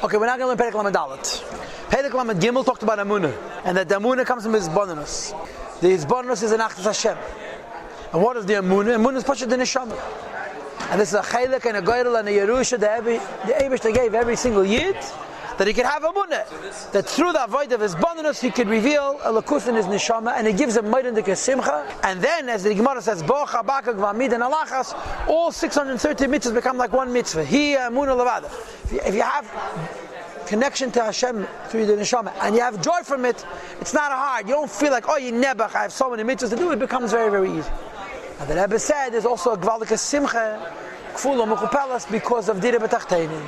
Okay, we're not going to learn Perek Lamed Dalet. Perek Lamed Gimel talked about Amunah, and that the Amunah comes from Hizbonenus. The Hizbonenus is an Achdus Hashem. And what is the Amunah? Amunah is Pashat the Neshama. And this is a Chaylik and a Goyrel and a Yerusha that the Eibishter gave every single Yid, that he could have Amunah. That through the avoid of Hizbonenus, he could reveal a Lakus in his Neshama, and it gives him Meirin de Kesimcha. And then, as the Gemara says, Boch, Habakak, Vamid, and Alachas, all 630 mitzvahs become like one mitzvah. He, Amunah, Levada. If you have connection to Hashem through the Neshama, and you have joy from it, it's not hard. You don't feel like, oh, you nebach, I have so many mitzvahs to do. It becomes very, very easy. And the Rebbe said there's also a Gvaldik Simcha, Kfula Mechupelas, because of Dire B'Tachteinin.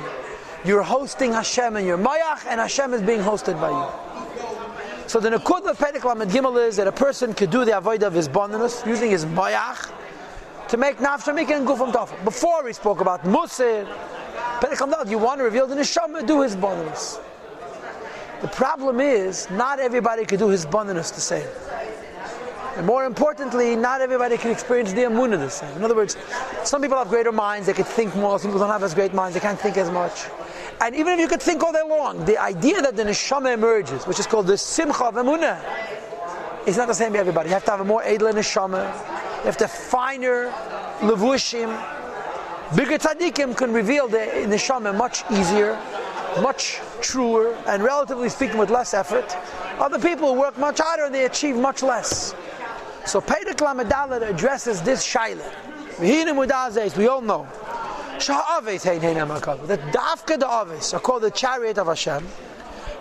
You're hosting Hashem and you're Mayach, and Hashem is being hosted by you. So the Nekud of Perek Lamed Gimel is that a person could do the avodah of his bonus using his Mayach to make Nafsha Mikra and Gufam Tafel. Before we spoke about Musir, Perek Lamed, you want to reveal the Neshama, do his bonus. The problem is, not everybody can do his bonus the same. And more importantly, not everybody can experience the Amunah the same. In other words, some people have greater minds, they can think more, some people don't have as great minds, they can't think as much. And even if you could think all day long, the idea that the Neshama emerges, which is called the Simcha of Amunah, is not the same for everybody. You have to have a more Edel Neshama, you have to have finer Levushim. Bigger Tzaddikim can reveal the Neshama much easier, much truer, and relatively speaking with less effort. Other people work much harder and they achieve much less. So Perek Lamed Dalet addresses this shaila. We all know that Dafka the Aves are called the chariot of Hashem,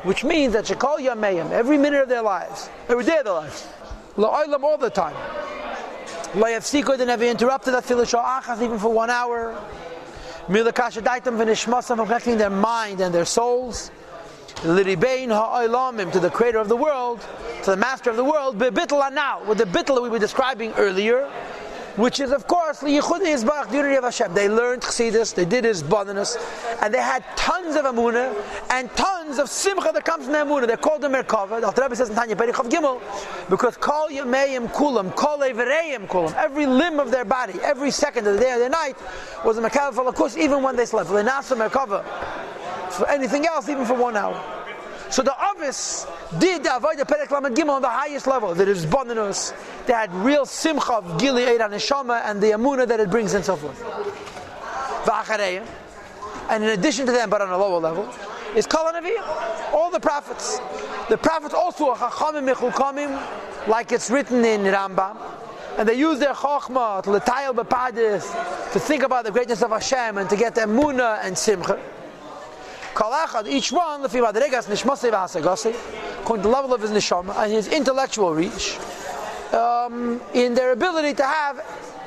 which means that Shekol Yameim, every minute of their lives, every day of their lives, La'olam all the time, La'yafsiko, they never interrupted that Filu Sha'achas even for 1 hour, Milakasha Daitam V'nishmasam, from connecting their mind and their souls, L'ribein ha'olamim, to the creator of the world, to the master of the world, be'bitla now, with the bitla we were describing earlier, which is of course liyichud yizbarach, the unity of Hashem. They learned chassidus, they did his bonus, and they had tons of amunah and tons of simcha that comes from the amunah. They're called the merkava. The Rebbe says in Tanya Perek Gimel, because kol yameim kulam, kol evereim kulam, every limb of their body, every second of the day or the night was a merkava for lakus, even when they slept. They nasa merkava for anything else, even for 1 hour. So the Avis did the avodah Perek Lamed Gimel on the highest level. There is bonus. They had real simcha of Gili Eid HaNeshama and the Amunah that it brings and so forth. V'achareya, and in addition to them, but on a lower level, is Kol HaNaviyim, all the prophets. The prophets also are Chachamim Mechukamim, like it's written in Rambam, and they use their Chochmah to L'tayel B'Padis, to think about the greatness of Hashem and to get the Amunah and Simcha. Each one, according to the level of his neshama and his intellectual reach, in their ability to have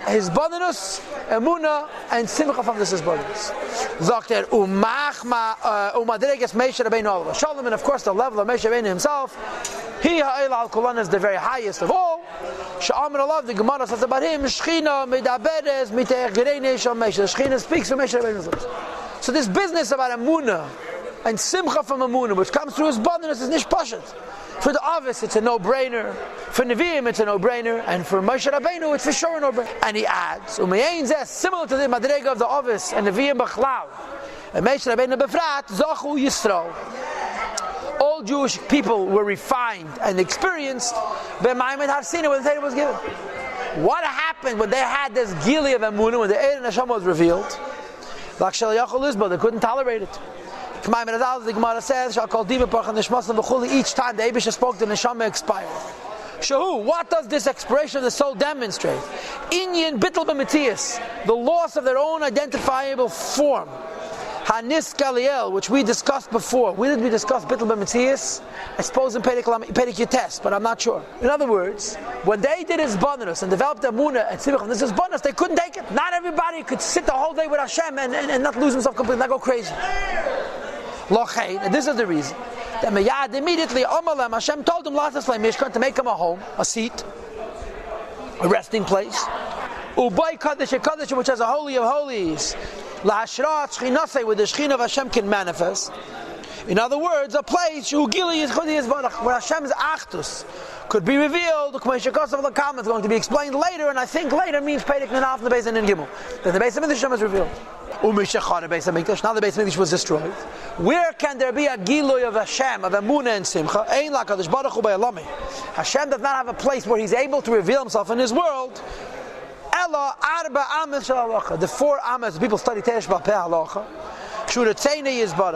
his bonus, emuna, and simcha from this bonus. Shalom, and of course the level of Moshe Rabbeinu himself, he ha'el kulan is the very highest of all. Sha'amar Allah, the Gemara says about him, Shechina medaberes mite'ergerei shal Moshe. The Shechina speaks from Moshe Rabbeinu's lips. So this business about Amunah and Simcha from Amunah, which comes through his bonus, is nish pashat. For the Avis, it's a no-brainer. For Nevi'im, it's a no-brainer. And for Moshe Rabbeinu, it's for sure a no-brainer. And he adds, similar to the Madrega of the Avis and Nevi'im B'chlav, and Moshe Rabbeinu B'frat, Zachu Yisrael. All Jewish people were refined and experienced B'maimed Harsina when the Torah was given. What happened when they had this Gili of Amunah, when the Eid HaNeshama was revealed? They couldn't tolerate it. The Gemara says, each time the Eibusha spoke, the Neshama expired. Shahu, what does this expiration of the soul demonstrate? Inyan bittul b'metzias, the loss of their own identifiable form. Hanis Galiel, which we discussed before. When did we discuss bittul b'metzias? I suppose in Perek Yates, but I'm not sure. In other words, when they did his bonus and developed the Amunah and Simcha, this is bonus, they couldn't take it. Not everybody could sit the whole day with Hashem and not lose himself completely, not go crazy. And this is the reason. That Meyad immediately, Hashem told him to make him a home, a seat, a resting place. Ubay Kaddish Kaddish, which has a holy of holies. Lahashrat Shchinasei, where the Shechin of Hashem can manifest. In other words, a place where Hashem's Achdus could be revealed. It's going to be explained later, and I think later means Perek Nunaf in the Beis and Gimel. Then the Beis Hamikdash Hashem is revealed. Now the Beis Hamikdash was destroyed. Where can there be a Gilui of Hashem, of Emunah and Simcha? Hashem does not have a place where He's able to reveal Himself in His world. The 4 amas people study Teresh Bal Peh Halacha.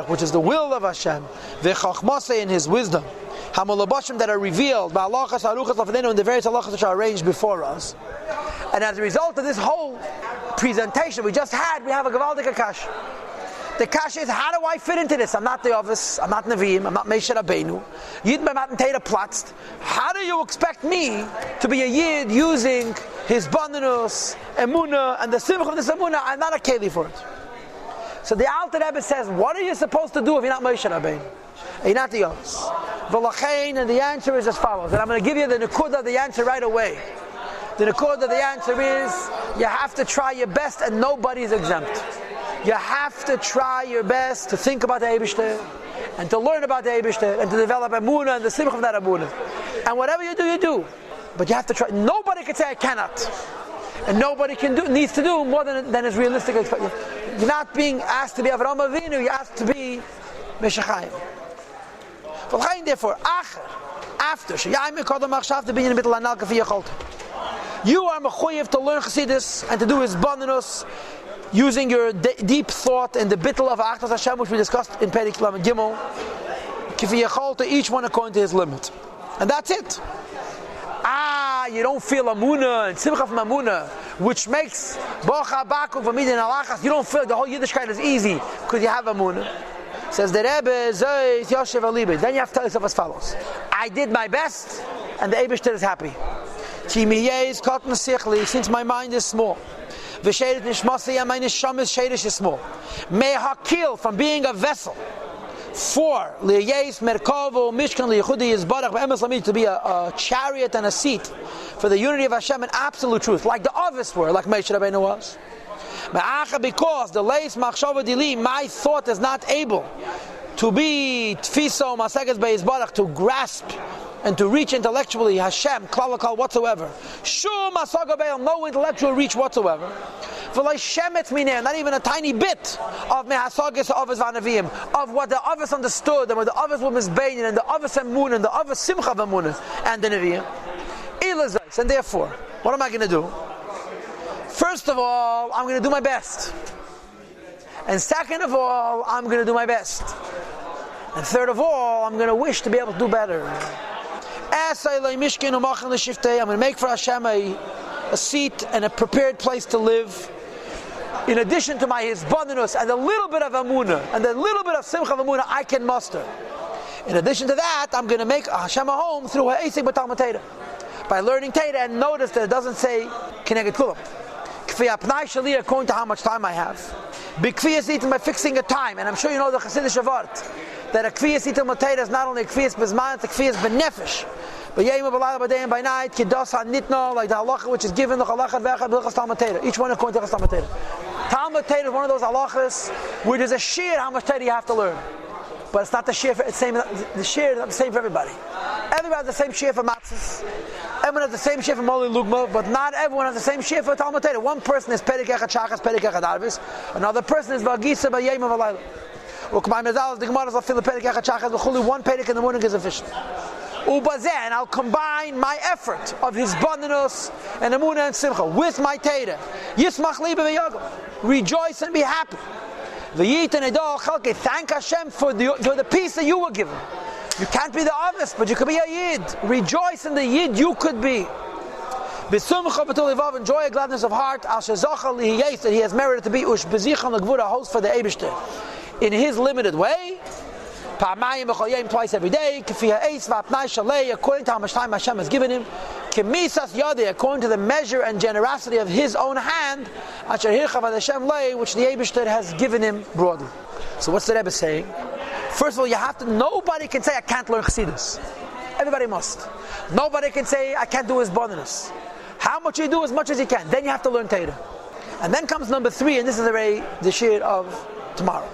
Which is the will of Hashem, v'chachmasei in His wisdom, hamalabashim that are revealed, ba'alachas haruchas lafadenu, in the various halachas which are arranged before us. And as a result of this whole presentation we just had, we have a gavaldik kasha. The kasha is, how do I fit into this? I'm not the Ovis, I'm not Nevi'im, I'm not Moshe Rabbeinu. Yid b'matan teira platzt. How do you expect me to be a Yid using his bandinus, emunah, and the simcha of this emunah? I'm not a keli for it. So the Alter Rebbe says, what are you supposed to do if you're not Moshe Rabbeinu? You're not the Yos. V'lachein, and the answer is as follows. And I'm going to give you the nekudah of the answer right away. The nekudah of the answer is, you have to try your best and nobody's exempt. You have to try your best to think about the Eibishter, and to learn about the Eibishter, and to develop emunah and the simcha of that emunah. And whatever you do, you do. But you have to try. Nobody can say, I cannot. And nobody needs to do more than is realistic. You're not being asked to be Avraham Avinu, you're asked to be Meshachayim. Therefore, after you are mechuyev to learn Chassidus and to do His bandinus using your deep thought and the bittul of Achdus Hashem, which we discussed in Perek Lamed Gimel, to each one according to his limit. And that's it. You don't feel Amunah and Simcha from Amunah, which makes Bocha Bakuk for Midin Alachas. You don't feel the whole Yiddishkeit is easy because you have Amunah. Says the Rebbe, Zois Yoshev Alibe. Then you have to tell yourself as follows: I did my best, and the Eibishter is happy. Since my mind is small, V'sheidet nishmasi and my neshama is small. May hakil from being a vessel. 4. Liyayis merkavo mishkan liyachudi yizbarach be'emes lamid, to be a chariot and a seat for the unity of Hashem in absolute truth, like the Ovis were, like Moshe Rabbeinu was. Because the leis machshava dili, my thought is not able to be tfiso maseges be'yizbarach, to grasp and to reach intellectually Hashem, klalakal whatsoever. Shum asaga be'el, no intellectual reach whatsoever. Not even a tiny bit of mehasagis Ovis v'anavim, of what the Ovis understood, and what the Ovis were misbeinin, and the Ovis emunah, and the Ovis simcha v'emunah, and the Nevi'im. And therefore, what am I going to do? First of all, I'm going to do my best. And second of all, I'm going to do my best. And third of all, I'm going to wish to be able to do better. I'm going to make for Hashem a seat and a prepared place to live. In addition to my hisbandinus and a little bit of amunah and a little bit of simcha of amunah I can muster. In addition to that, I'm going to make Hashem a home through ha'esik b'talmud Torah, by learning Torah. And notice that it doesn't say kineged kulam. K'fi apnai shali, according to how much time I have. B'kfiyas itim, by fixing a time. And I'm sure you know the Chassidish Avart, that a kfiyas itim Torah is not only a kfiyas b'zman, it's a kfiyas b'nefesh. But by day and by night, kidos hanitno, like the halacha which is given, the halacha v'echad b'chas Talmud Torah. Each one according to Talmud Torah. Talmud Torah is one of those halachas where there's a sheer how much Torah you have to learn. But it's not the sheer, the sheer is not the same for everybody. Everybody has the same sheer for matzahs. Everyone has the same sheer for moli lugma, but not everyone has the same sheer for Talmud Torah. One person is perek echad shachas, perek echad arvis. Another person is v'agisa b'yayim v'alayla. Ukmai mezal, the Gemara is afil perek echad shachas, v'chuli, one perek in the morning is efficient. And I'll combine my effort of his bandinus and emunah and simcha with my Torah. Yismach libe v'yagam, rejoice and be happy. V'yit and edol chalke, thank Hashem for the peace that you were given. You can't be the Ovis, but you could be a Yid. Rejoice in the Yid you could be. B'sumcha b'tul livav, enjoy a gladness of heart. Al shezocha lihiyes, that he has merited to be ush b'zichon l'gvura, host for the Eibishter in his limited way. Twice every day, according to how much time Hashem has given him, according to the measure and generosity of his own hand, which the Eibishter has given him broadly. So what's the Rebbe saying? First of all, nobody can say I can't learn Chassidus. Everybody must. Nobody can say I can't do his bonus. How much you do, as much as you can. Then you have to learn Torah. And then comes number 3, and this is the shir of tomorrow.